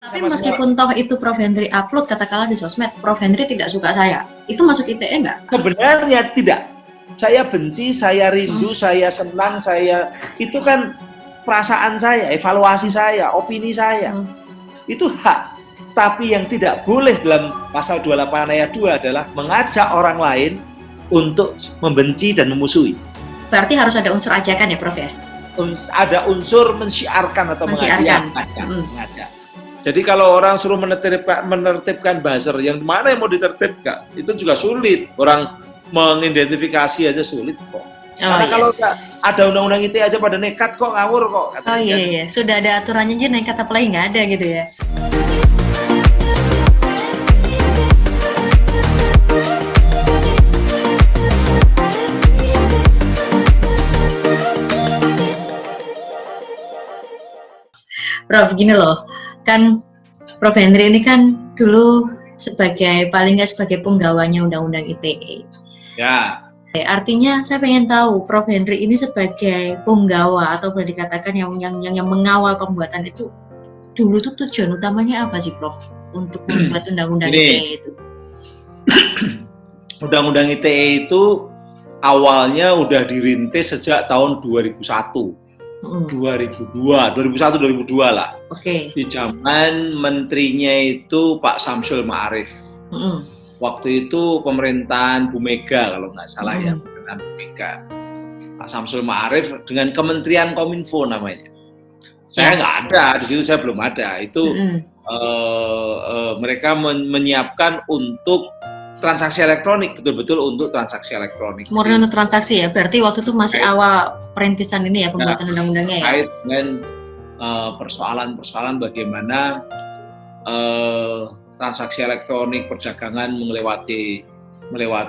Tapi meskipun toh itu Prof. Henry upload katakanlah di sosmed, Prof. Henry tidak suka saya, itu masuk ITE nggak? Sebenarnya tidak. Saya benci, saya rindu, saya senang, saya itu kan perasaan saya, evaluasi saya, opini saya. Itu hak. Tapi yang tidak boleh dalam pasal 28 ayat 2 adalah mengajak orang lain untuk membenci dan memusuhi. Berarti harus ada unsur ajakan ya, Prof ya? Ada unsur mensyiarkan atau mengajak. Jadi kalau orang suruh menertibkan buzzer, yang mana yang mau ditertibkan, itu juga sulit. Orang mengidentifikasi aja sulit kok. Karena kalau ada undang-undang ITE aja pada nekat kok, ngawur kok. Oh iya, sudah ada aturannya aja nekat apalagi nggak ada gitu ya. Prof, gini loh, kan Prof. Henry ini kan dulu paling nggak sebagai penggawanya Undang-Undang ITE. Ya. Artinya saya pengen tahu Prof. Henry ini sebagai penggawa atau boleh dikatakan yang mengawal pembuatan itu dulu tuh tujuan utamanya apa sih, Prof, untuk membuat Undang-Undang ITE itu? Undang-Undang ITE itu awalnya udah dirintis sejak tahun 2001. 2001-2002 lah. Di zaman menterinya itu Pak Syamsul Ma'arif. Waktu itu pemerintahan Bu Mega kalau nggak salah ya, pemerintahan Bu Mega. Pak Syamsul Ma'arif dengan Kementerian Kominfo namanya. Saya nggak ada di situ, saya belum ada. Itu mereka menyiapkan untuk transaksi elektronik, betul-betul untuk transaksi elektronik. Murni untuk transaksi ya, berarti waktu itu masih awal perintisan ini ya, pembuatan undang-undangnya ya? Kait dengan persoalan-persoalan bagaimana transaksi elektronik, perdagangan melewati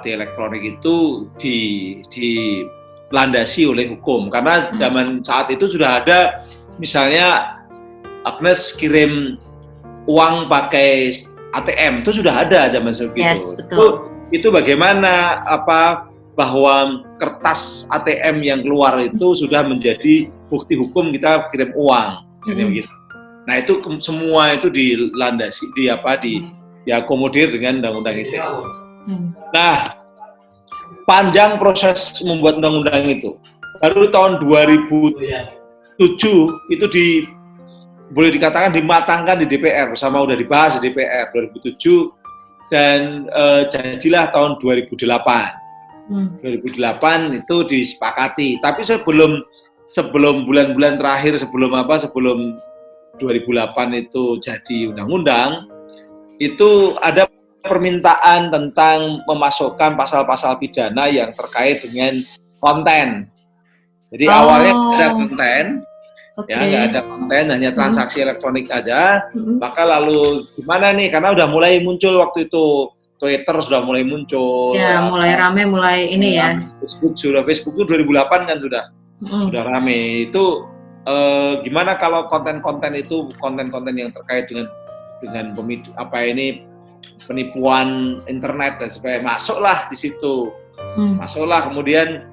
elektronik itu dilandasi oleh hukum. Karena zaman saat itu sudah ada, misalnya Agnes kirim uang pakai ATM, itu sudah ada zaman segitu. Yes, betul. Itu bagaimana bahwa kertas ATM yang keluar itu sudah menjadi bukti hukum kita kirim uang, jadi begitu. Nah itu semua itu dilandasi, diakomodir dengan undang-undang ITE. Nah, panjang proses membuat undang-undang itu. Baru tahun 2007 itu boleh dikatakan dimatangkan di DPR, bersama udah dibahas di DPR 2007 dan jadilah tahun 2008. 2008 itu disepakati. Tapi sebelum bulan-bulan terakhir sebelum 2008 itu jadi undang-undang, itu ada permintaan tentang memasukkan pasal-pasal pidana yang terkait dengan konten. Jadi awalnya ada konten. Ya, nggak ada konten, hanya transaksi elektronik aja. Maka lalu gimana nih? Karena udah mulai muncul waktu itu Twitter sudah mulai muncul. Ya, mulai rame, mulai ini ya. Facebook itu 2008 kan sudah rame. Itu gimana kalau konten-konten itu konten-konten yang terkait dengan penipuan internet dan sebagainya, masuklah di situ. Masuklah kemudian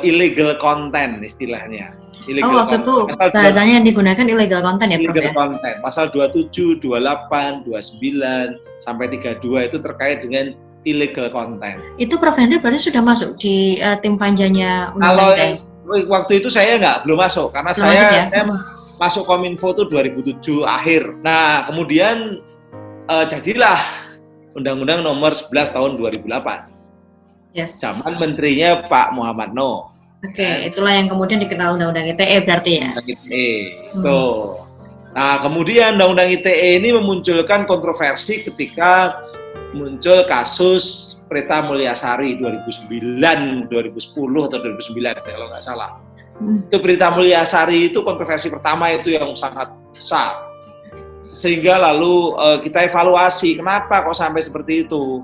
illegal content istilahnya. Waktu itu bahasanya yang digunakan illegal content ya, Prof? Illegal content, pasal 27, 28, 29, sampai 32 itu terkait dengan illegal content. Itu Prof. Henry berarti sudah masuk di tim panjanya Undang-Undang ITE? Waktu itu saya belum masuk, karena saya masuk Kominfo itu 2007 akhir. Nah, kemudian jadilah Undang-Undang Nomor 11 tahun 2008. Yes. Zaman menterinya Pak Muhammad Noh. Itulah yang kemudian dikenal Undang-Undang ITE berarti ya? Undang ITE, Nah, kemudian Undang-Undang ITE ini memunculkan kontroversi ketika muncul kasus Prita Mulyasari 2009, 2010 atau 2009 kalau nggak salah. Itu Prita Mulyasari itu kontroversi pertama itu yang sangat besar. Sehingga lalu kita evaluasi, kenapa kok sampai seperti itu?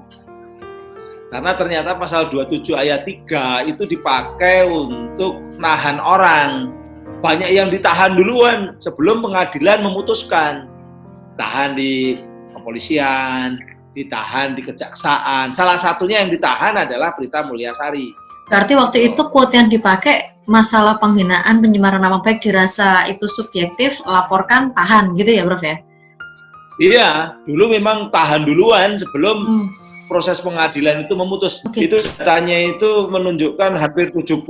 Karena ternyata pasal 27 ayat 3 itu dipakai untuk nahan orang. Banyak yang ditahan duluan sebelum pengadilan memutuskan. Tahan di kepolisian, ditahan di kejaksaan. Salah satunya yang ditahan adalah Prita Mulyasari. Berarti waktu itu quote yang dipakai, masalah penghinaan, pencemaran nama baik dirasa itu subjektif, laporkan, tahan gitu ya, Prof ya? Iya, dulu memang tahan duluan sebelum proses pengadilan itu memutus. Itu datanya itu menunjukkan hampir 70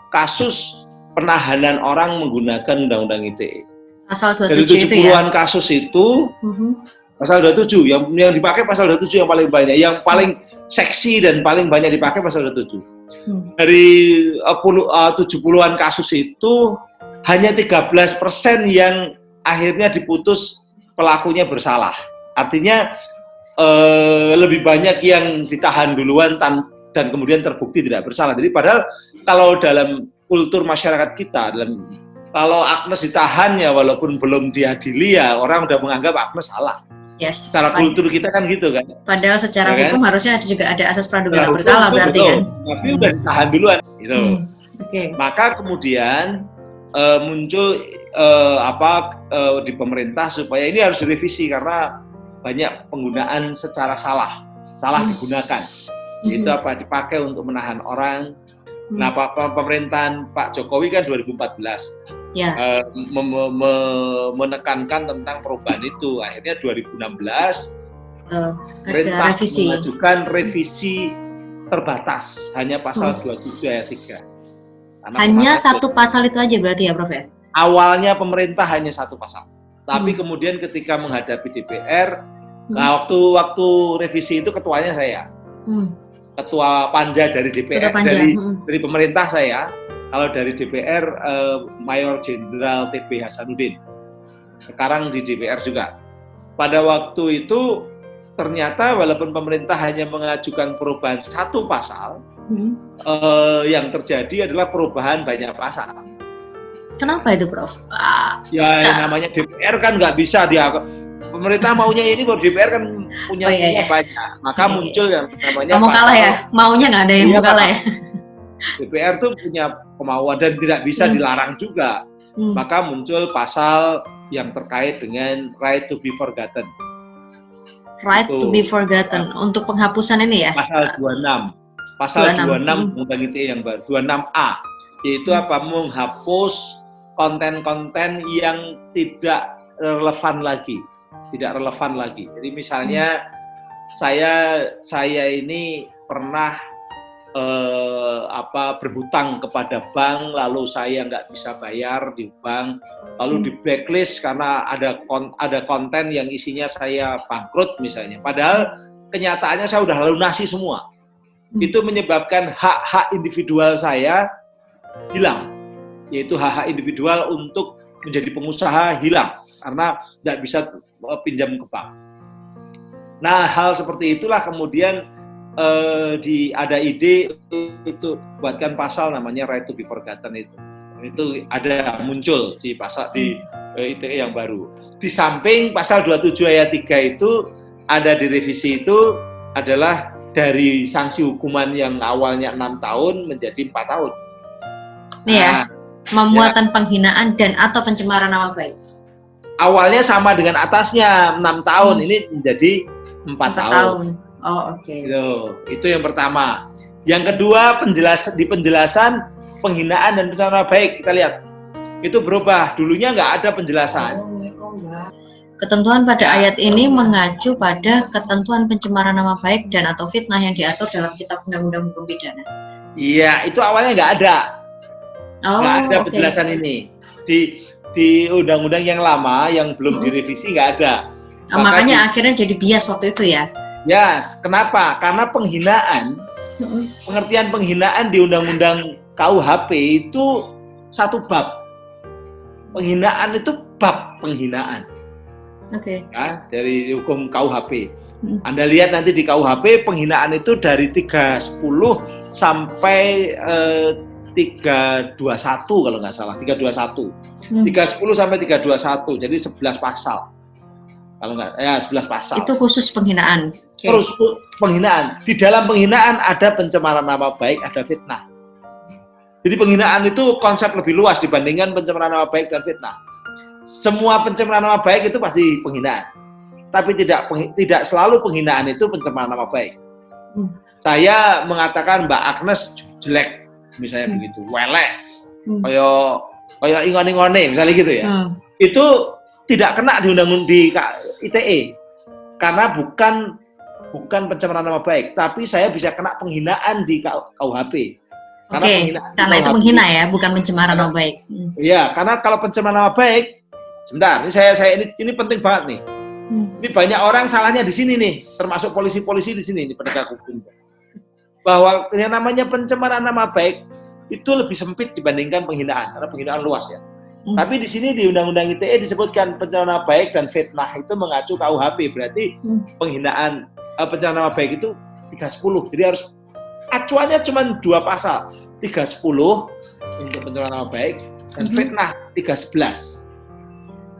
kasus penahanan orang menggunakan Undang-Undang ITE. Pasal 27 dari 70-an kasus itu, pasal 27 yang dipakai pasal 27 yang paling banyak, yang paling seksi dan paling banyak dipakai pasal 27. Dari 70-an kasus itu hanya 13% yang akhirnya diputus pelakunya bersalah. Artinya lebih banyak yang ditahan duluan dan kemudian terbukti tidak bersalah. Jadi padahal kalau dalam kultur masyarakat kita, kalau Agnes ditahan ya walaupun belum diadili ya orang udah menganggap Agnes salah. Yes. Secara kultur kita kan gitu kan. Padahal secara hukum harusnya juga ada asas praduga tak bersalah berarti betul. Kan. Tapi udah ditahan duluan gitu. Okay. Maka kemudian muncul di pemerintah supaya ini harus direvisi karena banyak penggunaan secara salah digunakan. Itu dipakai untuk menahan orang. Nah, pemerintahan Pak Jokowi kan 2014 menekankan tentang perubahan itu. Akhirnya 2016 pemerintah mengajukan revisi terbatas hanya pasal 27 ayat 3. Hanya satu pasal itu aja berarti ya, Prof ya? Awalnya pemerintah hanya satu pasal, tapi kemudian ketika menghadapi DPR, nah waktu revisi itu ketuanya saya, ketua panja dari DPR, dari pemerintah saya, kalau dari DPR Mayor Jenderal TB Hasanuddin, sekarang di DPR juga. Pada waktu itu ternyata walaupun pemerintah hanya mengajukan perubahan satu pasal, yang terjadi adalah perubahan banyak pasal. Kenapa itu, Prof? Namanya DPR kan nggak bisa pemerintah maunya ini, kalau DPR kan punya banyak, maka muncul yang namanya mau kalah ya, maunya nggak ada yang mau kalah ya. DPR tuh punya kemauan dan tidak bisa dilarang juga, maka muncul pasal yang terkait dengan right to be forgotten. Right to be forgotten untuk penghapusan ini ya? Pasal 26 Undang-Undang ITE yang baru 26A, yaitu menghapus konten-konten yang tidak relevan lagi. Jadi misalnya saya ini pernah berhutang kepada bank, lalu saya nggak bisa bayar di bank, lalu di blacklist karena ada konten yang isinya saya bangkrut misalnya. Padahal kenyataannya saya udah lunasi semua. Itu menyebabkan hak-hak individual saya hilang, yaitu hak-hak individual untuk menjadi pengusaha hilang karena tidak bisa pinjam ke bank. Nah, hal seperti itulah kemudian ada ide itu buatkan pasal namanya right to be forgotten itu ada muncul di pasal di ITE yang baru. Di samping pasal 27 ayat 3 itu ada di revisi itu adalah dari sanksi hukuman yang awalnya 6 tahun menjadi 4 tahun. Iya, memuatan penghinaan dan atau pencemaran nama baik. Awalnya sama dengan atasnya 6 tahun, ini menjadi 4 tahun. Oh, oke. Itu yang pertama. Yang kedua, di penjelasan penghinaan dan pencemaran nama baik, kita lihat itu berubah. Dulunya nggak ada penjelasan. Ketentuan pada ayat ini mengacu pada ketentuan pencemaran nama baik dan atau fitnah yang diatur dalam Kitab Undang-Undang Hukum Pidana. Iya, itu awalnya nggak ada. Nggak ada penjelasan ini. Di undang-undang yang lama yang belum direvisi nggak ada. Makanya akhirnya jadi bias waktu itu ya. Kenapa? Karena pengertian penghinaan di Undang-Undang KUHP itu satu bab. Penghinaan itu bab penghinaan. Dari hukum KUHP. Anda lihat nanti di KUHP penghinaan itu dari 310 sampai 321 kalau nggak salah, 321. 310 sampai 321, jadi 11 pasal. Kalau nggak, 11 pasal. Itu khusus penghinaan. Terus penghinaan. Di dalam penghinaan ada pencemaran nama baik, ada fitnah. Jadi penghinaan itu konsep lebih luas dibandingkan pencemaran nama baik dan fitnah. Semua pencemaran nama baik itu pasti penghinaan. Tapi tidak selalu penghinaan itu pencemaran nama baik. Saya mengatakan Mbak Agnes jelek, misalnya begitu, welek, kayak ingone-ingone, misalnya gitu ya. Itu tidak kena di undang-undang di ITE karena bukan pencemaran nama baik, tapi saya bisa kena penghinaan di KUHP. Oke, karena itu menghina ya, bukan pencemaran nama baik. Iya, karena kalau pencemaran nama baik, sebentar, ini penting banget nih. Ini banyak orang salahnya di sini nih, termasuk polisi-polisi di sini, penegak hukum. Bahwa yang namanya pencemaran nama baik itu lebih sempit dibandingkan penghinaan, karena penghinaan luas ya. Tapi di sini di Undang-Undang ITE disebutkan pencemaran nama baik dan fitnah itu mengacu KUHP, berarti penghinaan pencemaran nama baik itu 310. Jadi harus acuannya cuma 2 pasal, 310 untuk pencemaran nama baik dan fitnah 311.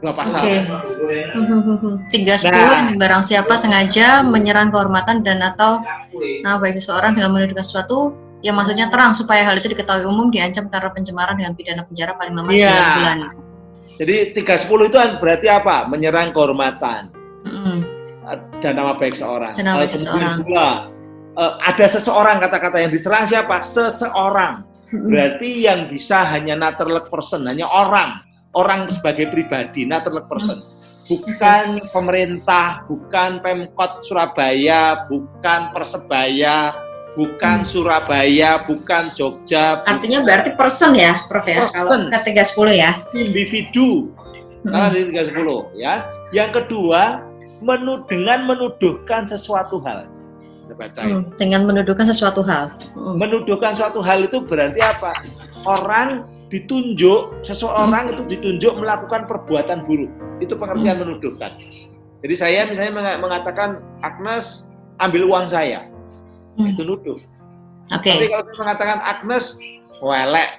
2 pasal. 310 ini barang siapa sengaja menyerang kehormatan dan atau nama baik seseorang dengan menuduhkan sesuatu yang maksudnya terang supaya hal itu diketahui umum diancam karena pencemaran dengan pidana penjara paling lama 9 bulan. Jadi 310 itu berarti apa? Menyerang kehormatan dan nama baik seorang. Kedua, ada seseorang, kata-kata yang diserang siapa? Seseorang. Berarti yang bisa hanya naturalek person, hanya orang sebagai pribadi, naturalek person. Bukan pemerintah, bukan Pemkot Surabaya, bukan Persebaya, bukan Surabaya, bukan Jogja. Artinya berarti person ya, Prof ya? Kalau K310 ya? Individu. Karena di 310 ya. Yang kedua, dengan menuduhkan sesuatu hal. Dengan menuduhkan sesuatu hal. Menuduhkan suatu hal itu berarti apa? Seseorang itu ditunjuk melakukan perbuatan buruk. Itu pengertian menuduhkan. Jadi saya misalnya mengatakan Agnes ambil uang saya. Itu nuduh. Tapi kalau saya mengatakan Agnes welek,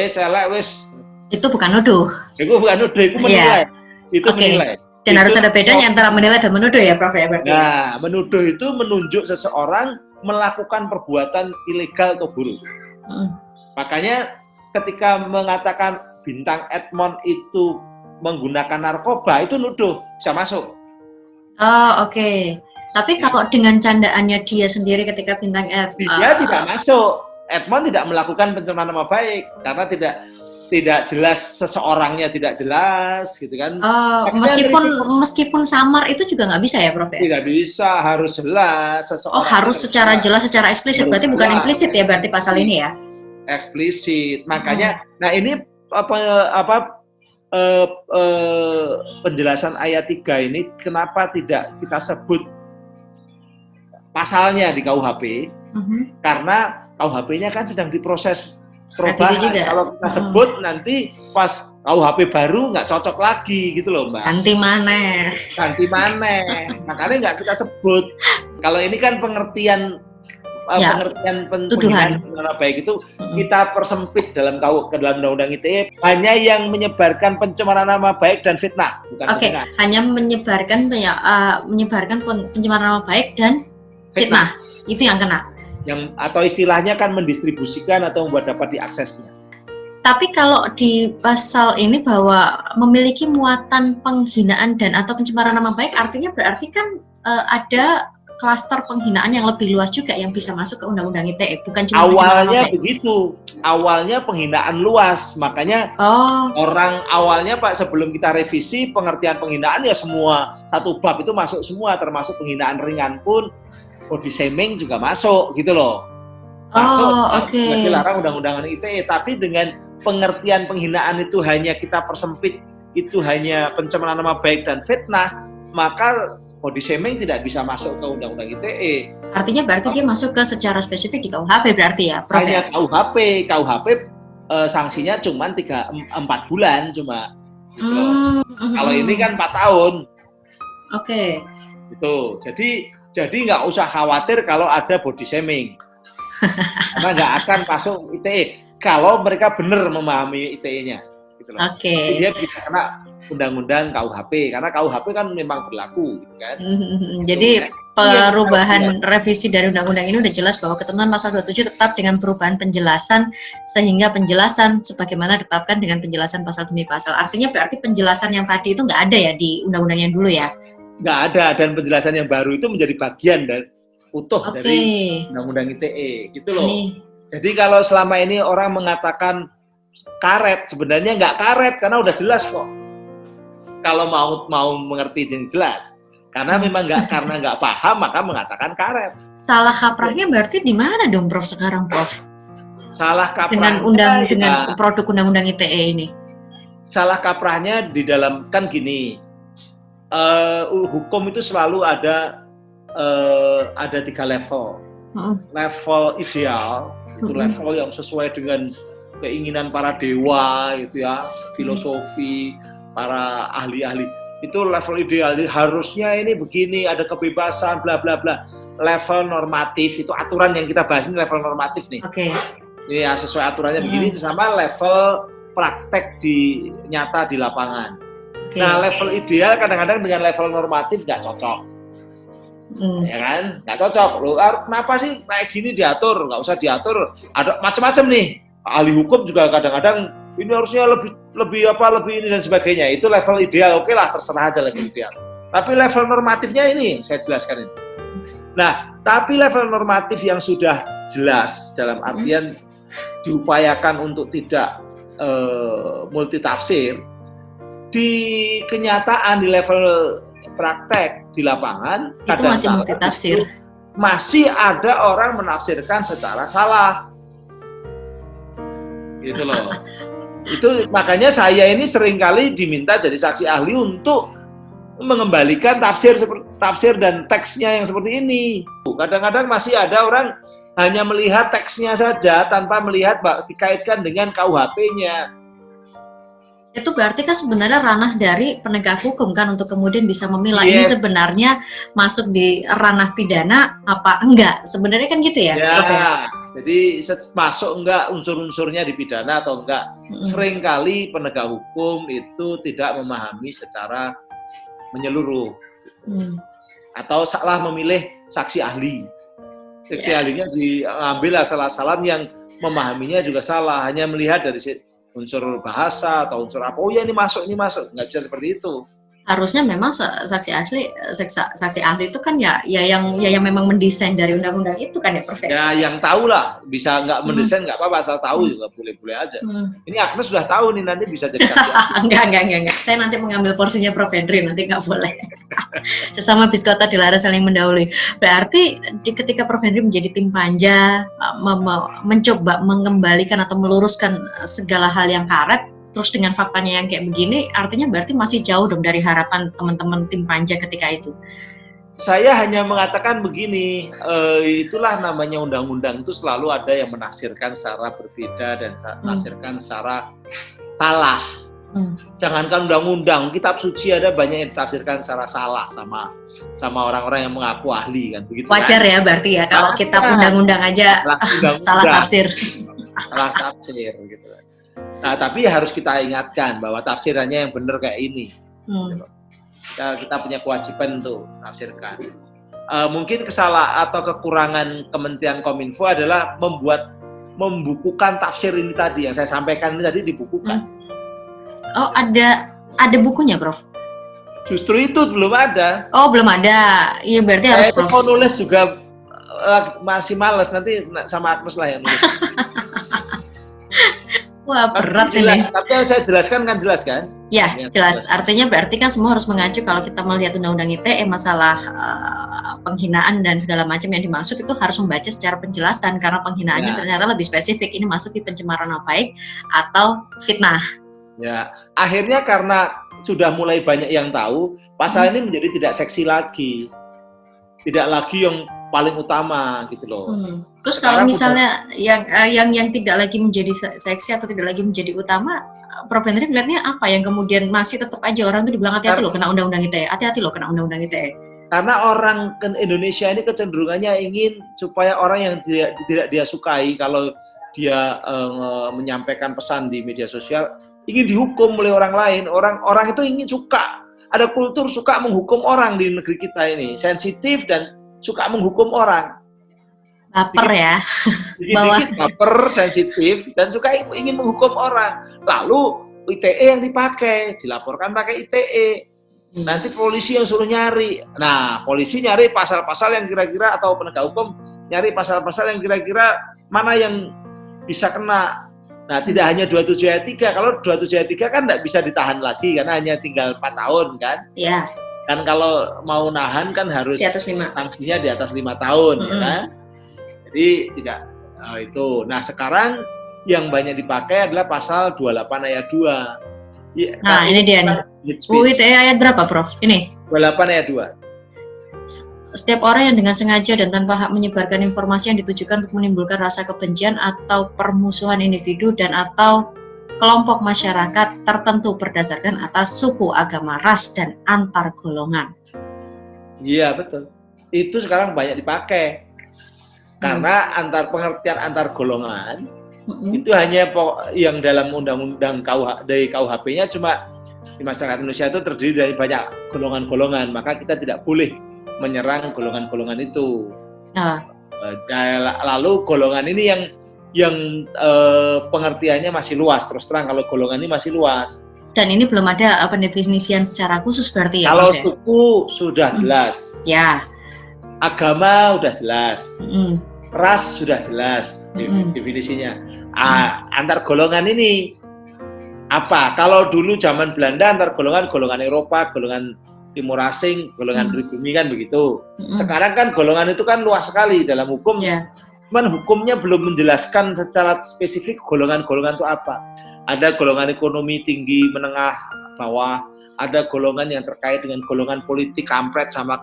selek wis. Itu bukan nuduh. Itu bukan nuduh, itu menilai. Itu menilai. Dan harus ada bedanya antara menilai dan menuduh ya, Prof ya berarti. Nah, menuduh itu menunjuk seseorang melakukan perbuatan ilegal atau buruk. Makanya ketika mengatakan Bintang Edmond itu menggunakan narkoba, itu nuduh, bisa masuk. Oh, oke. Tapi kalau dengan candaannya dia sendiri ketika Bintang dia tidak masuk. Edmond tidak melakukan pencemaran nama baik karena tidak jelas, seseorangnya tidak jelas gitu kan. Meskipun samar itu juga nggak bisa ya, Prof ya? Tidak bisa, harus jelas seseorang. Harus secara jelas, secara eksplisit. Berarti bukan implisit ya berarti pasal ini ya? Eksplisit. Makanya nah ini penjelasan ayat 3 ini kenapa tidak kita sebut pasalnya di KUHP? Karena KUHP-nya kan sedang diproses perubahan. Kalau kita sebut nanti pas KUHP baru nggak cocok lagi gitu loh, Mbak. Ganti mana? Makanya nggak kita sebut. Kalau ini kan pengertian penghinaan nama baik itu kita persempit dalam Undang-Undang ITE, hanya yang menyebarkan pencemaran nama baik dan fitnah, bukan penghinaan. Hanya menyebarkan pencemaran nama baik dan fitnah. Itu yang kena. Atau istilahnya kan mendistribusikan atau membuat dapat diaksesnya. Tapi kalau di pasal ini bahwa memiliki muatan penghinaan dan atau pencemaran nama baik, artinya berarti kan ada klaster penghinaan yang lebih luas juga yang bisa masuk ke Undang-Undang ITE, bukan cuma awalnya begitu. Awalnya penghinaan luas, makanya orang awalnya Pak sebelum kita revisi pengertian penghinaan ya semua satu bab itu masuk semua, termasuk penghinaan ringan pun body shaming juga masuk gitu loh. Masuk, dilarang undang-undangan ITE, tapi dengan pengertian penghinaan itu hanya kita persempit, itu hanya pencemaran nama baik dan fitnah, maka body shaming tidak bisa masuk ke undang-undang ITE. Artinya berarti dia masuk ke secara spesifik di KUHP berarti ya, Prof? Hanya KUHP sanksinya cuma 4 bulan cuma. Gitu. Kalau ini kan 4 tahun. Gitu. Jadi nggak usah khawatir kalau ada body shaming. Karena nggak akan masuk ITE kalau mereka benar memahami ITE-nya. Gitu loh. Jadi dia bisa kena undang-undang KUHP karena KUHP kan memang berlaku, gitu kan. Jadi perubahan revisi dari undang-undang ini udah jelas bahwa ketentuan pasal 27 tetap dengan perubahan penjelasan sehingga penjelasan sebagaimana ditetapkan dengan penjelasan pasal demi pasal. Artinya berarti penjelasan yang tadi itu nggak ada ya di undang-undang yang dulu ya? Nggak ada, dan penjelasan yang baru itu menjadi bagian dari utuh dari undang-undang ITE, gitu loh. Jadi kalau selama ini orang mengatakan karet, sebenarnya nggak karet karena udah jelas kok. kalau mau mengerti yang jelas. Karena memang karena nggak paham maka mengatakan karet. Salah kaprahnya berarti di mana dong Prof sekarang Prof? Salah kaprahnya dengan produk undang-undang ITE ini. Salah kaprahnya di dalam kan gini, hukum itu selalu ada 3 level. Level ideal itu level yang sesuai dengan keinginan para dewa itu ya, filosofi, para ahli-ahli. Itu level ideal. Jadi harusnya ini begini, ada kebebasan, bla bla bla. Level normatif itu aturan yang kita bahas ini level normatif nih. Oke. Ya sesuai aturannya begini, sama level praktek nyata di lapangan. Nah level ideal kadang-kadang dengan level normatif nggak cocok. Ya kan, nggak cocok. Loh, kenapa sih kayak gini diatur? Nggak usah diatur. Ada macam-macam nih. Ahli hukum juga kadang-kadang ini harusnya lebih ini dan sebagainya. Itu level ideal. Oke lah, terserah aja level ideal. Tapi level normatifnya ini saya jelaskan ini. Nah, tapi level normatif yang sudah jelas dalam artian diupayakan untuk tidak multitafsir, di kenyataan di level praktek di lapangan itu masih multitafsir. Masih ada orang menafsirkan secara salah. Gitu loh. Itu makanya saya ini seringkali diminta jadi saksi ahli untuk mengembalikan tafsir dan teksnya yang seperti ini. Kadang-kadang masih ada orang hanya melihat teksnya saja tanpa melihat dikaitkan dengan KUHP-nya. Itu berarti kan sebenarnya ranah dari penegak hukum kan untuk kemudian bisa memilah ini sebenarnya masuk di ranah pidana apa enggak. Sebenarnya kan gitu ya? Ya, jadi masuk enggak unsur-unsurnya di pidana atau enggak. Seringkali penegak hukum itu tidak memahami secara menyeluruh. Atau salah memilih saksi ahli. Saksi ahlinya diambil asal-asalan yang memahaminya juga salah. Hanya melihat dari unsur bahasa atau unsur apa, oh ya ini masuk, nggak bisa seperti itu. Harusnya memang saksi ahli itu kan ya yang memang mendesain dari undang-undang itu kan ya Prof. Ya yang tahu lah, bisa nggak mendesain nggak apa-apa, asal tahu juga boleh-boleh aja. Ini Agnes sudah tahu nih, nanti bisa jadi saksi ahli. Enggak. Saya nanti mengambil porsinya Prof Henry, nanti nggak boleh. Sesama biskota dilarang saling mendahului. Berarti ketika Prof Henry menjadi tim panja, mencoba mengembalikan atau meluruskan segala hal yang karet, terus dengan faktanya yang kayak begini, artinya berarti masih jauh dong dari harapan teman-teman tim panja ketika itu. Saya hanya mengatakan begini, itulah namanya undang-undang itu selalu ada yang menafsirkan secara berbeda dan menafsirkan secara salah. Jangankan undang-undang, kitab suci ada banyak yang ditafsirkan secara salah sama orang-orang yang mengaku ahli kan begitu. Wajar kan? Ya berarti ya kalau kitab undang-undang aja salah tafsir. Salah tafsir gitu. Nah, tapi harus kita ingatkan bahwa tafsirannya yang benar kayak ini. Kita punya kewajiban untuk tafsirkan. Mungkin kesalahan atau kekurangan Kementerian Kominfo adalah membukukan tafsir ini tadi yang saya sampaikan ini tadi dibukukan. Oh, ada bukunya, Prof? Justru itu belum ada. Oh, belum ada. Iya, berarti harus Prof. Mau nulis juga masih malas, nanti sama Agnes lah yang nulis. Wah, berat ini. Tapi yang saya jelaskan kan jelas kan? Ya, jelas. Artinya berarti kan semua harus mengacu kalau kita melihat undang-undang ITE masalah penghinaan dan segala macam yang dimaksud itu harus membaca secara penjelasan karena penghinaannya ternyata lebih spesifik. Ini masuk di pencemaran nama baik atau fitnah. Ya, akhirnya karena sudah mulai banyak yang tahu, pasal ini menjadi tidak seksi lagi. Tidak lagi yang paling utama gitu loh. Terus kalau misalnya yang tidak lagi menjadi seksi atau tidak lagi menjadi utama, Prof Henry melihatnya apa yang kemudian masih tetap aja orang itu dibilang hati-hati loh kena undang-undang ITE, hati-hati loh kena undang-undang ITE. Karena orang Indonesia ini kecenderungannya ingin supaya orang yang tidak dia sukai kalau dia menyampaikan pesan di media sosial ingin dihukum oleh orang lain. Orang itu ingin suka. Ada kultur suka menghukum orang di negeri kita ini, sensitif dan suka menghukum orang. Baper ya. Dikit-dikit baper, sensitif, dan suka ingin menghukum orang. Lalu ITE yang dipakai, dilaporkan pakai ITE. Nanti polisi yang suruh nyari. Nah, polisi nyari pasal-pasal yang kira-kira, atau penegak hukum nyari pasal-pasal yang kira-kira mana yang bisa kena. Nah, tidak hanya 27 ayat 3. Kalau 27 ayat 3 kan tidak bisa ditahan lagi karena hanya tinggal 4 tahun kan. Iya. Kan kalau mau nahan kan harus Di atas 5. sanksinya di atas 5 tahun ya kan. Jadi tidak itu. Nah, sekarang yang banyak dipakai adalah pasal 28 ayat 2. Ya, nah, ini dia nih. ITE ayat berapa, Prof? Ini. 28 ayat 2. Setiap orang yang dengan sengaja dan tanpa hak menyebarkan informasi yang ditujukan untuk menimbulkan rasa kebencian atau permusuhan individu dan atau kelompok masyarakat tertentu berdasarkan atas suku, agama, ras, dan antar golongan. Iya, betul. Itu sekarang banyak dipakai. Karena pengertian antar golongan itu hanya yang dalam undang-undang dari KUHP-nya cuma di masyarakat Indonesia itu terdiri dari banyak golongan-golongan, maka kita tidak boleh menyerang golongan-golongan itu. Lalu golongan ini yang pengertiannya masih luas. Terus terang kalau golongan ini masih luas. Dan ini belum ada pendefinisian secara khusus berarti ya? Kalau suku sudah jelas. Ya. Agama sudah jelas. Ras sudah jelas definisinya. Antar golongan ini apa? Kalau dulu zaman Belanda antar golongan Eropa, golongan Timur Asing, golongan pribumi kan begitu. Sekarang kan golongan itu kan luas sekali dalam hukum. Cuman hukumnya belum menjelaskan secara spesifik golongan-golongan itu apa. Ada golongan ekonomi tinggi, menengah, bawah. Ada golongan yang terkait dengan golongan politik, kampret sama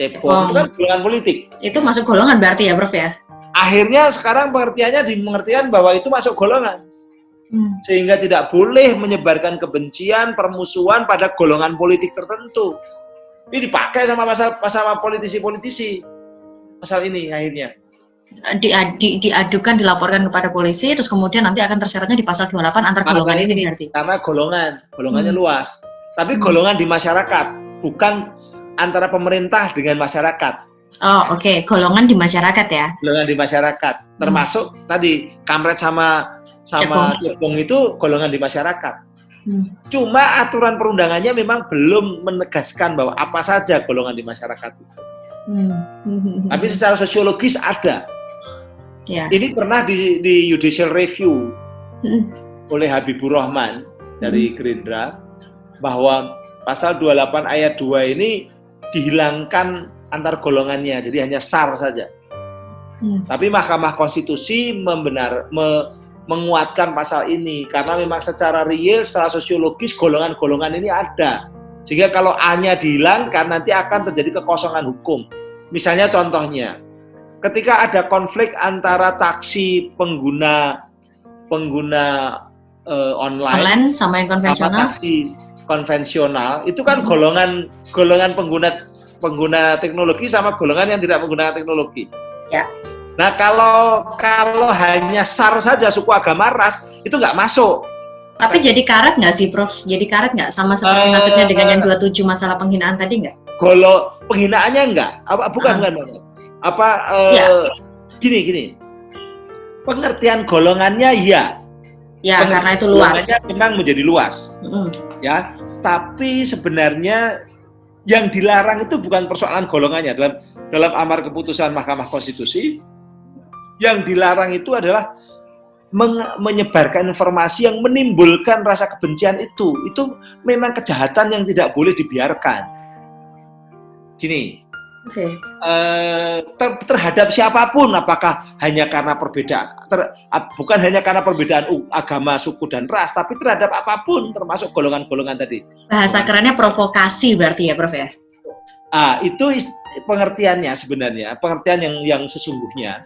cebong. Itu kan golongan politik. Itu masuk golongan berarti ya, Prof ya? Akhirnya sekarang pengertiannya dimengertikan bahwa itu masuk golongan. Sehingga tidak boleh menyebarkan kebencian, permusuhan pada golongan politik tertentu. Ini dipakai sama politisi-politisi. Pasal ini akhirnya. Diadukan, dilaporkan kepada polisi, terus kemudian nanti akan terseratnya di pasal 28 antar golongan ini berarti. Karena golongannya luas. Tapi golongan di masyarakat, bukan antara pemerintah dengan masyarakat. Oh, oke. Golongan di masyarakat ya. Golongan di masyarakat. Termasuk tadi kampret sama cebong itu golongan di masyarakat. Cuma aturan perundangannya memang belum menegaskan bahwa apa saja golongan di masyarakat itu. Tapi secara sosiologis ada. Ini pernah di judicial review oleh Habibur Rahman dari Gerindra bahwa pasal 28 ayat 2 ini dihilangkan antar golongannya, jadi hanya SAR saja. Tapi Mahkamah Konstitusi menguatkan pasal ini karena memang secara real, secara sosiologis golongan-golongan ini ada. Sehingga kalau A-nya dihilangkan nanti akan terjadi kekosongan hukum. Misalnya contohnya, ketika ada konflik antara taksi pengguna online sama yang konvensional, sama taksi konvensional, itu kan golongan pengguna teknologi sama golongan yang tidak menggunakan teknologi. Ya. Nah kalau hanya SAR saja, suku, agama, ras, itu nggak masuk. Tapi jadi karet nggak sih, Prof? Jadi karet nggak sama seperti nasibnya dengan yang 27 masalah penghinaan tadi nggak? Kalau penghinaannya nggak, bukan. Gini. Pengertian golongannya ya. Ya, karena itu luas. Memang menjadi luas. Ya, tapi sebenarnya yang dilarang itu bukan persoalan golongannya. Dalam amar keputusan Mahkamah Konstitusi, yang dilarang itu adalah menyebarkan informasi yang menimbulkan rasa kebencian itu memang kejahatan yang tidak boleh dibiarkan. Gini, terhadap siapapun, apakah hanya karena perbedaan, bukan hanya karena perbedaan agama, suku, dan ras, tapi terhadap apapun, termasuk golongan-golongan tadi. Bahasa kerennya provokasi berarti ya, Prof ya? Itu pengertiannya sebenarnya, pengertian yang sesungguhnya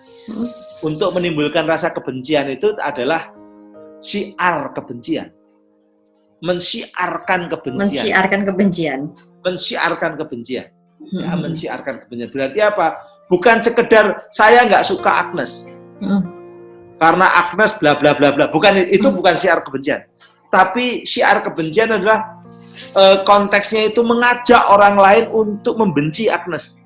untuk menimbulkan rasa kebencian itu adalah syiar kebencian, mensiarkan kebencian. Ya, mensiarkan kebencian. Berarti apa? Bukan sekedar saya nggak suka Agnes karena Agnes bla bla bla bla. Bukan syiar kebencian. Tapi syiar kebencian adalah konteksnya itu mengajak orang lain untuk membenci Agnes.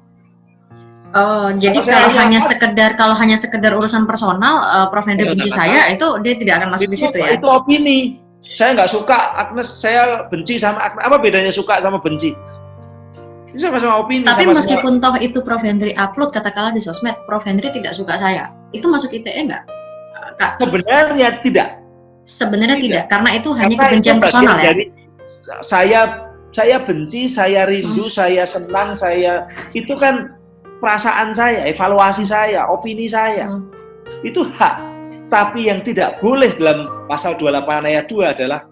Oh, jadi kalau hanya sekedar urusan personal, Prof Hendri benci saya, itu dia tidak akan masuk di situ ya? Itu opini. Saya nggak suka Agnes, saya benci sama Agnes. Apa bedanya suka sama benci? Itu sama-sama opini. Tapi meskipun toh itu Prof Hendri upload katakanlah di sosmed, Prof Hendri tidak suka saya, itu masuk ITE nggak? Sebenarnya tidak. Sebenarnya tidak, karena itu hanya Karena kebencian itu personal ya. dari saya benci, saya rindu, saya senang, itu kan perasaan saya, evaluasi saya, opini saya. Itu hak. Tapi yang tidak boleh dalam pasal 28 ayat 2 adalah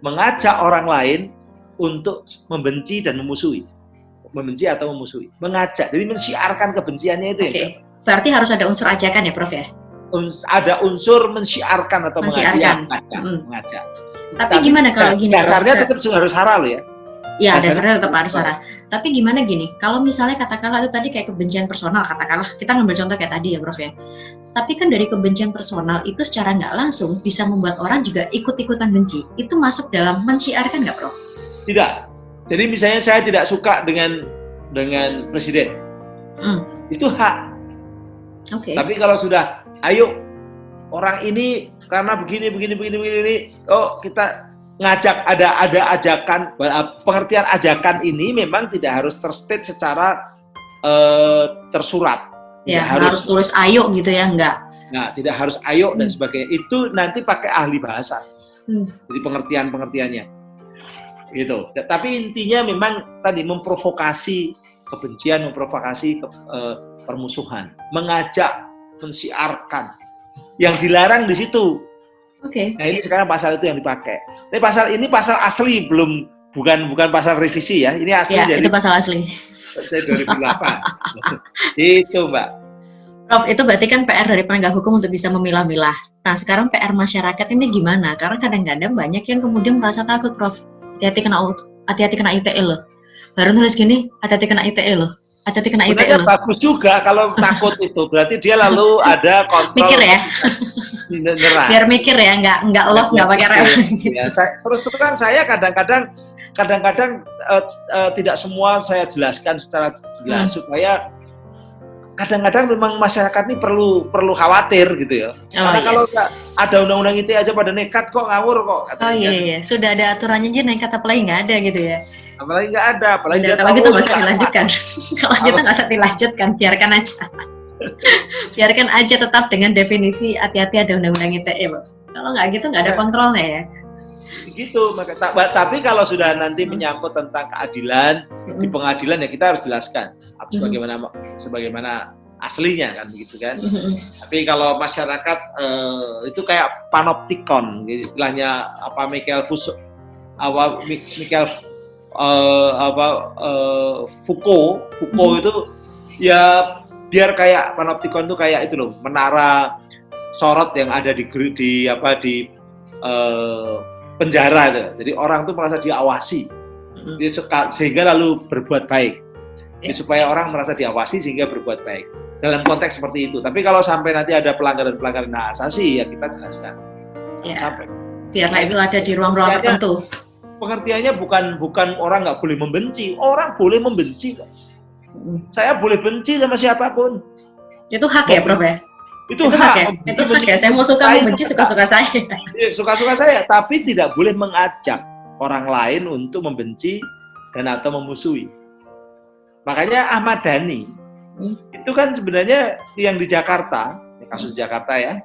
mengajak orang lain untuk membenci dan memusuhi. Membenci atau memusuhi. Mengajak, jadi mensiarkan kebenciannya itu. Oke. Berarti harus ada unsur ajakan ya, Prof ya? Ada unsur mensiarkan atau mengajak. Tapi gimana kalau gini, dasarnya tetap harus sara loh ya. Ya, dasarnya tetap harus sara. Tapi gimana gini, kalau misalnya katakanlah itu tadi kayak kebencian personal, katakanlah kita ngambil contoh kayak tadi ya, Prof ya. Tapi kan dari kebencian personal itu secara nggak langsung bisa membuat orang juga ikut-ikutan benci. Itu masuk dalam mensiarkan nggak, Prof? Tidak. Jadi misalnya saya tidak suka dengan presiden, itu hak. Tapi kalau sudah, ayo orang ini karena begini, oh kita ngajak, ada ajakan. Pengertian ajakan ini memang tidak harus terstate secara tersurat. Ya, harus tulis ayo gitu ya, enggak. Nah, tidak harus ayo dan sebagainya. Itu nanti pakai ahli bahasa. Jadi pengertiannya. Gitu. Tapi intinya memang tadi memprovokasi kebencian, memprovokasi permusuhan, mengajak, mensiarkan. Yang dilarang di situ. Nah, ini sekarang pasal itu yang dipakai. Tapi pasal ini pasal asli, bukan pasal revisi ya. Ini asli. Ya, itu pasal asli. 2008. Itu, Mbak. Prof, itu berarti kan PR dari penegak hukum untuk bisa memilah-milah. Nah, sekarang PR masyarakat ini gimana? Karena kadang-kadang banyak yang kemudian merasa takut, Prof. Hati-hati kena ITE loh. Baru nulis gini, hati-hati kena ITE loh. Hati-hati kena ITE loh. Bagus juga kalau takut itu. Berarti dia lalu ada kontrol. Mikir ya. Biar mikir ya, nggak los, nggak pakai rem. Ya, terus terang saya kadang-kadang tidak semua saya jelaskan secara jelas supaya kadang-kadang memang masyarakat ini perlu khawatir gitu ya. Karena kalau ada undang-undang ITE aja pada nekat kok, ngawur kok. Iya. Sudah ada aturannya aja nekat, apalagi nggak ada gitu ya. Apalagi nggak ada, apalagi kalau gitu nggak usah dilanjutkan. Kalau kita nggak usah dilanjutkan, biarkan aja. Biarkan aja tetap dengan definisi hati-hati ada undang-undang ITE, Pak. Kalau nggak gitu nggak ada kontrolnya ya. Gitu, tapi kalau sudah nanti menyangkut tentang keadilan di pengadilan ya kita harus jelaskan sebagaimana aslinya kan begitu kan. Tapi kalau masyarakat itu kayak panoptikon, istilahnya Foucault itu ya biar kayak panoptikon itu kayak itu loh, menara sorot yang ada di penjara itu. Jadi orang tuh merasa diawasi, sehingga lalu berbuat baik. Jadi, supaya orang merasa diawasi sehingga berbuat baik. Dalam konteks seperti itu. Tapi kalau sampai nanti ada pelanggaran hak asasi, ya kita jelaskan. Sampai. Biarlah itu ada di ruang-ruang tertentu. Pengertiannya bukan orang nggak boleh membenci, orang boleh membenci. Saya boleh benci sama siapapun. Itu hak ya, Prof ya? Itu hak ya? Itu hak ya, saya mau suka mau benci suka-suka saya. Suka-suka saya, tapi tidak boleh mengajak orang lain untuk membenci dan atau memusuhi. Makanya Ahmad Dhani itu kan sebenarnya yang di Jakarta, kasus Jakarta ya,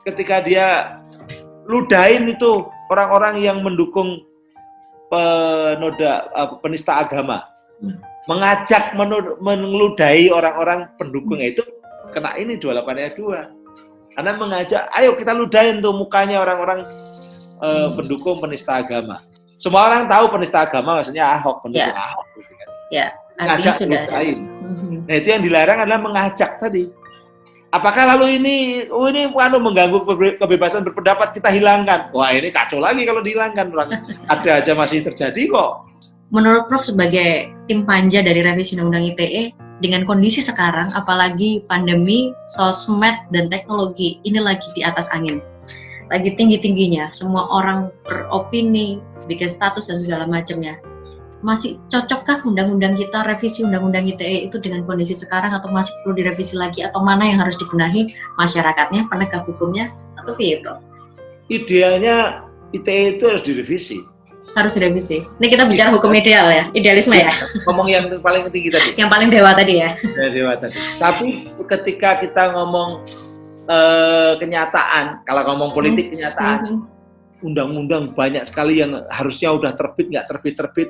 ketika dia ludahin itu orang-orang yang mendukung penista agama, mengajak meludahi orang-orang pendukungnya itu kena ini 28 ayat 2. Karena mengajak, ayo kita ludahin tuh mukanya orang-orang pendukung penista agama. Semua orang tahu penista agama maksudnya Ahok, pendukung Ahok gitu kan. Ya, artinya sudah ludahin. Nah, itu yang dilarang adalah mengajak tadi. Apakah lalu ini mengganggu kebebasan berpendapat, kita hilangkan? Wah, ini kacau lagi kalau dihilangkan. Ada aja masih terjadi kok. Menurut Prof sebagai tim panja dari revisi Undang-Undang ITE, dengan kondisi sekarang, apalagi pandemi, sosmed, dan teknologi, ini lagi di atas angin. Lagi tinggi-tingginya, semua orang beropini, bikin status dan segala macamnya. Masih cocokkah undang-undang kita, revisi Undang-Undang ITE itu dengan kondisi sekarang, atau masih perlu direvisi lagi, atau mana yang harus dibenahi masyarakatnya, penegak hukumnya, atau piye, Prof? Idealnya ITE itu harus direvisi. Harus direvisi. Ini kita bicara hukum ideal ya, idealisme ya. Ngomong yang paling tinggi tadi. Yang paling dewa tadi ya. Dewa tadi. Tapi ketika kita ngomong kenyataan. Kalau ngomong politik kenyataan, undang-undang banyak sekali yang harusnya udah terbit nggak terbit.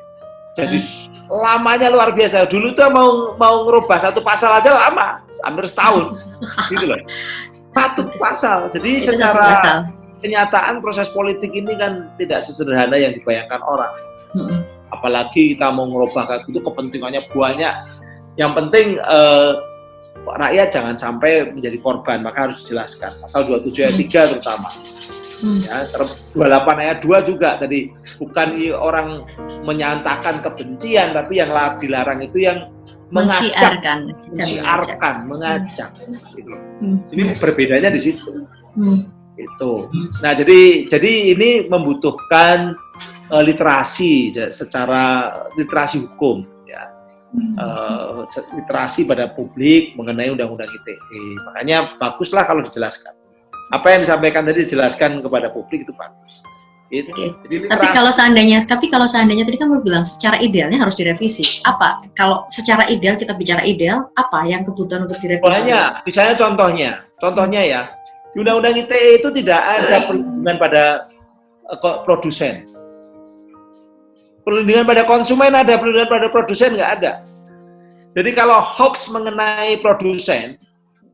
Jadi lamanya luar biasa. Dulu tuh mau ngerubah satu pasal aja lama, hampir setahun, gitu loh. Satu pasal. Jadi Itu secara satu pasal. kenyataan proses politik ini kan tidak sesederhana yang dibayangkan orang. Apalagi kita mau ngerubah kayak gitu, kepentingannya banyak. Yang penting rakyat jangan sampai menjadi korban, maka harus dijelaskan. Pasal 27 ayat 3 terutama. Ya, 28 ayat 2 juga tadi, bukan orang menyatakan kebencian, tapi yang dilarang itu yang mensiarkan, mengajak. Gitu. Ini berbedanya di situ. Itu. Nah, jadi ini membutuhkan literasi secara literasi hukum, ya. Literasi pada publik mengenai undang-undang ITE. Makanya baguslah kalau dijelaskan. Apa yang disampaikan tadi dijelaskan kepada publik itu bagus. Itu. Jadi tapi kalau seandainya tadi kan bilang secara idealnya harus direvisi. Apa? Kalau secara ideal kita bicara ideal, apa yang kebutuhan untuk direvisi? Misalnya contohnya ya, di Undang-Undang ITE itu tidak ada perlindungan pada produsen. Perlindungan pada konsumen ada, perlindungan pada produsen nggak ada. Jadi kalau hoax mengenai produsen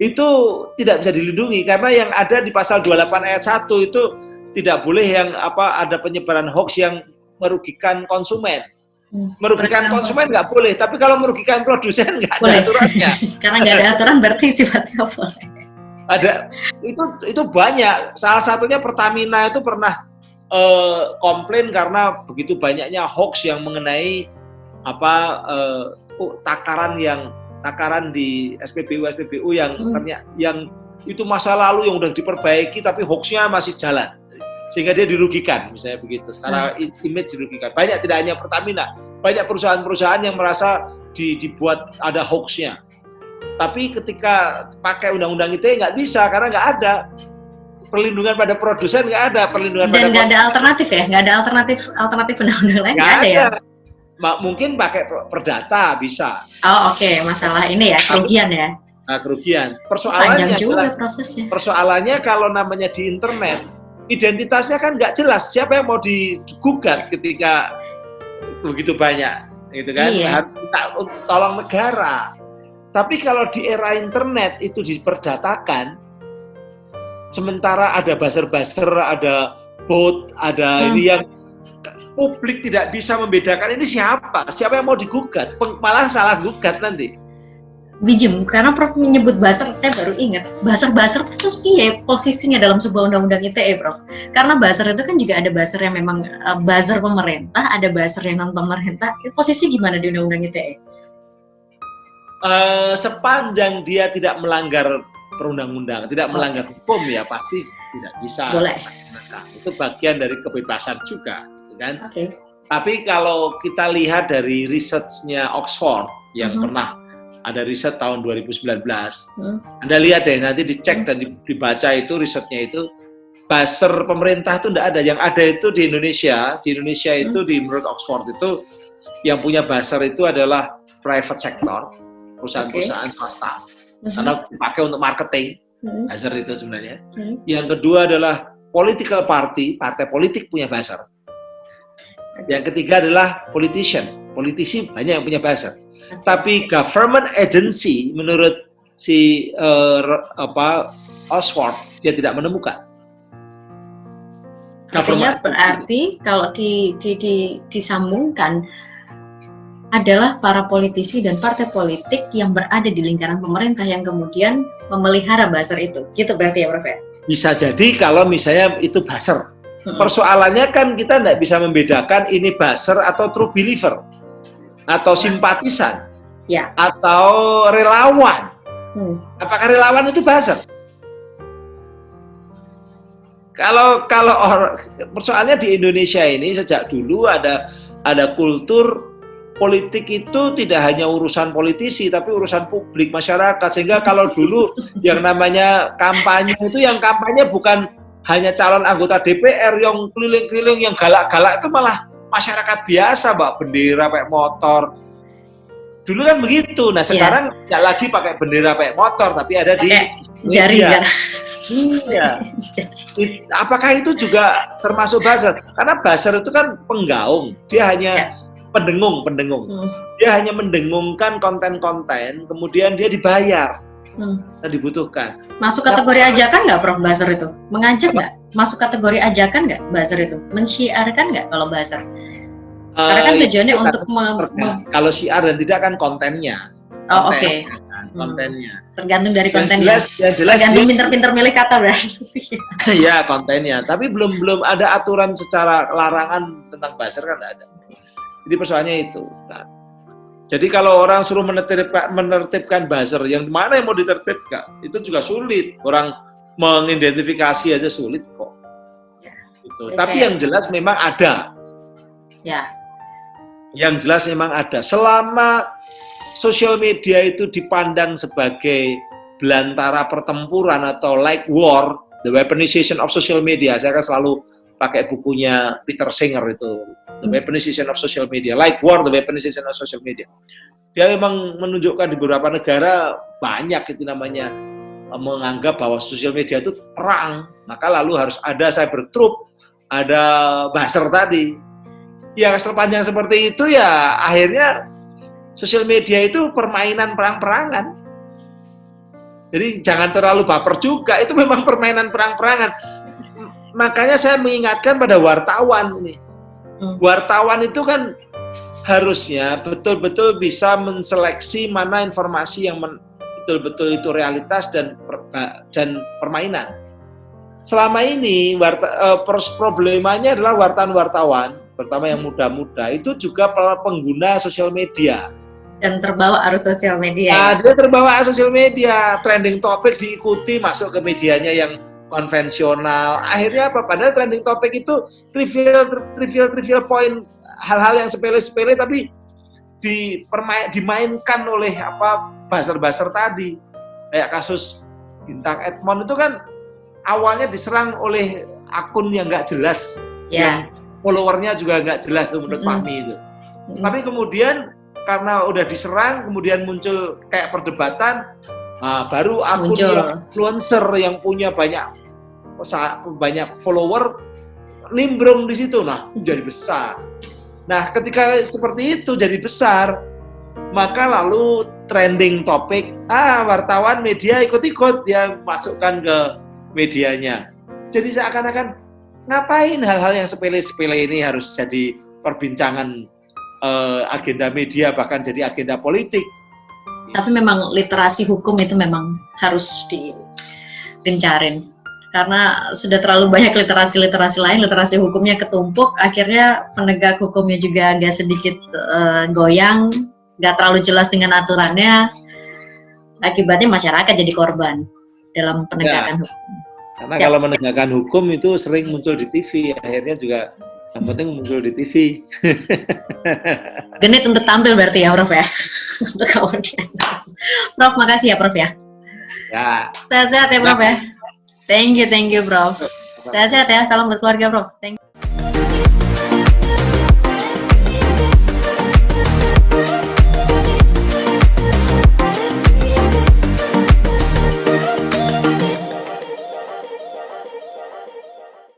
itu tidak bisa dilindungi karena yang ada di pasal 28 ayat 1 itu tidak boleh yang ada penyebaran hoax yang merugikan konsumen. Merugikan konsumen nggak boleh, tapi kalau merugikan produsen nggak ada aturannya. Karena nggak ada aturan berarti sifatnya boleh. Ada, itu banyak. Salah satunya Pertamina itu pernah komplain karena begitu banyaknya hoax yang mengenai takaran di SPBU yang ternyata yang itu masa lalu yang udah diperbaiki tapi hoaxnya masih jalan sehingga dia dirugikan, misalnya begitu, secara image dirugikan. Banyak, tidak hanya Pertamina, banyak perusahaan-perusahaan yang merasa dibuat ada hoaxnya. Tapi ketika pakai undang-undang ITE nggak bisa karena nggak ada perlindungan pada produsen, nggak ada perlindungan dan nggak ada alternatif ya, nggak ada alternatif undang-undang lain, nggak ada ya. Mungkin pakai perdata bisa. Oh oke. Masalah ini ya, kerugian ya. Nah, kerugian. Panjang juga prosesnya. Persoalannya kalau namanya di internet, identitasnya kan nggak jelas siapa yang mau digugat ketika begitu banyak, gitu kan? Iya. Harus tolong negara. Tapi kalau di era internet itu diperdatakan, sementara ada buzzer-buzzer, ada bot, ada ini yang publik tidak bisa membedakan ini siapa yang mau digugat, malah salah gugat nanti. Bijem, karena Prof menyebut buzzer, saya baru ingat buzzer itu ya posisinya dalam sebuah undang-undang ITE, Prof. Karena buzzer itu kan juga ada buzzer yang memang buzzer pemerintah, ada buzzer yang non pemerintah. Posisi gimana di undang-undang ITE? Sepanjang dia tidak melanggar perundang-undang, tidak melanggar hukum ya pasti tidak bisa. Boleh. Nah, itu bagian dari kebebasan juga, gitu kan? Okay. Tapi kalau kita lihat dari research-nya Oxford yang pernah ada riset tahun 2019, Anda lihat deh nanti dicek dan dibaca itu risetnya itu buzzer pemerintah itu tidak ada. Yang ada itu di Indonesia itu menurut Oxford itu yang punya buzzer itu adalah private sector, perusahaan-perusahaan swasta. Karena dipakai untuk marketing, buzzer itu sebenarnya. Yang kedua adalah political party, partai politik punya buzzer. Yang ketiga adalah politisi banyak yang punya buzzer. Tapi government agency menurut si Oxford dia tidak menemukan. Artinya berarti kalau disambungkan adalah para politisi dan partai politik yang berada di lingkaran pemerintah yang kemudian memelihara buzzer itu. Gitu berarti ya, Prof? Bisa jadi kalau misalnya itu buzzer. Persoalannya kan kita tidak bisa membedakan ini buzzer atau true believer atau simpatisan atau relawan. Apakah relawan itu buzzer? Kalau persoalannya di Indonesia ini sejak dulu ada kultur politik itu tidak hanya urusan politisi tapi urusan publik masyarakat, sehingga kalau dulu yang namanya kampanye itu yang kampanye bukan hanya calon anggota DPR yang keliling-keliling yang galak-galak, itu malah masyarakat biasa bawa bendera pakai motor. Dulu kan begitu. Nah sekarang nggak lagi pakai bendera pakai motor tapi ada di Jari. Iya. Apakah itu juga termasuk buzzer? Karena buzzer itu kan penggaung, dia hanya pendengung. Dia hanya mendengungkan konten-konten, kemudian dia dibayar. Yang dibutuhkan. Masuk kategori ajakan nggak, Prof, buzzer itu? Mengajak nggak? Masuk kategori ajakan nggak buzzer itu? Mensyiarkan nggak kalau buzzer? Karena kan tujuannya untuk kalau syiar dan tidak kan kontennya. Oh, oke. Kontennya. Tergantung dari kontennya. Jelas, tergantung pinter-pinter milih kata berarti. Iya, kontennya. Tapi belum ada aturan secara larangan tentang buzzer kan nggak ada. Jadi persoalannya itu. Nah, jadi kalau orang suruh menertibkan buzzer, yang mana yang mau ditertibkan? Itu juga sulit. Orang mengidentifikasi aja sulit kok. Gitu. Okay. Tapi yang jelas memang ada. Ya. Yang jelas memang ada. Selama sosial media itu dipandang sebagai belantara pertempuran atau like war, the weaponization of social media. Saya kan selalu pakai bukunya Peter Singer itu, The Weaponization of Social Media, Like War, The Weaponization of Social Media. Dia memang menunjukkan di beberapa negara banyak itu namanya menganggap bahwa sosial media itu perang, maka lalu harus ada cyber troop, ada buzzer tadi. Yang sepanjang seperti itu ya akhirnya sosial media itu permainan perang-perangan. Jadi jangan terlalu baper juga, itu memang permainan perang-perangan. Makanya saya mengingatkan pada wartawan ini. Wartawan itu kan harusnya betul-betul bisa menseleksi mana informasi yang betul-betul itu realitas dan permainan. Selama ini problemanya adalah wartawan-wartawan, terutama yang muda-muda, itu juga pengguna sosial media. Dan terbawa arus sosial media. Nah, dia terbawa arus sosial media, trending topik diikuti masuk ke medianya yang konvensional. Akhirnya apa? Padahal trending topik itu trivial point, hal-hal yang sepele-sepele tapi dimainkan oleh buzzer-buzzer tadi. Kayak kasus Bintang Edmond itu kan awalnya diserang oleh akun yang nggak jelas, yang followernya juga nggak jelas tuh menurut Fahmi itu. Tapi kemudian karena udah diserang, kemudian muncul kayak perdebatan, baru akun yang influencer yang punya banyak follower nimbrung di situ, nah jadi besar. Nah ketika seperti itu jadi besar, maka lalu trending topik, wartawan media ikut-ikut ya masukkan ke medianya. Jadi seakan-akan ngapain hal-hal yang sepele-sepele ini harus jadi perbincangan agenda media, bahkan jadi agenda politik. Tapi memang literasi hukum itu memang harus digencarin. Karena sudah terlalu banyak literasi lain, literasi hukumnya ketumpuk, akhirnya penegak hukumnya juga agak sedikit goyang, nggak terlalu jelas dengan aturannya, akibatnya masyarakat jadi korban dalam penegakan hukum. Karena kalau menegakkan hukum itu sering muncul di TV, akhirnya juga yang penting muncul di TV. Genit untuk tampil berarti ya, Prof ya? Untuk kemudian. Prof, makasih ya, Prof ya? Ya. Sehat-sehat ya, Prof ya? Thank you, Prof. Sehat-sehat ya, salam buat keluarga, Prof. Thank you.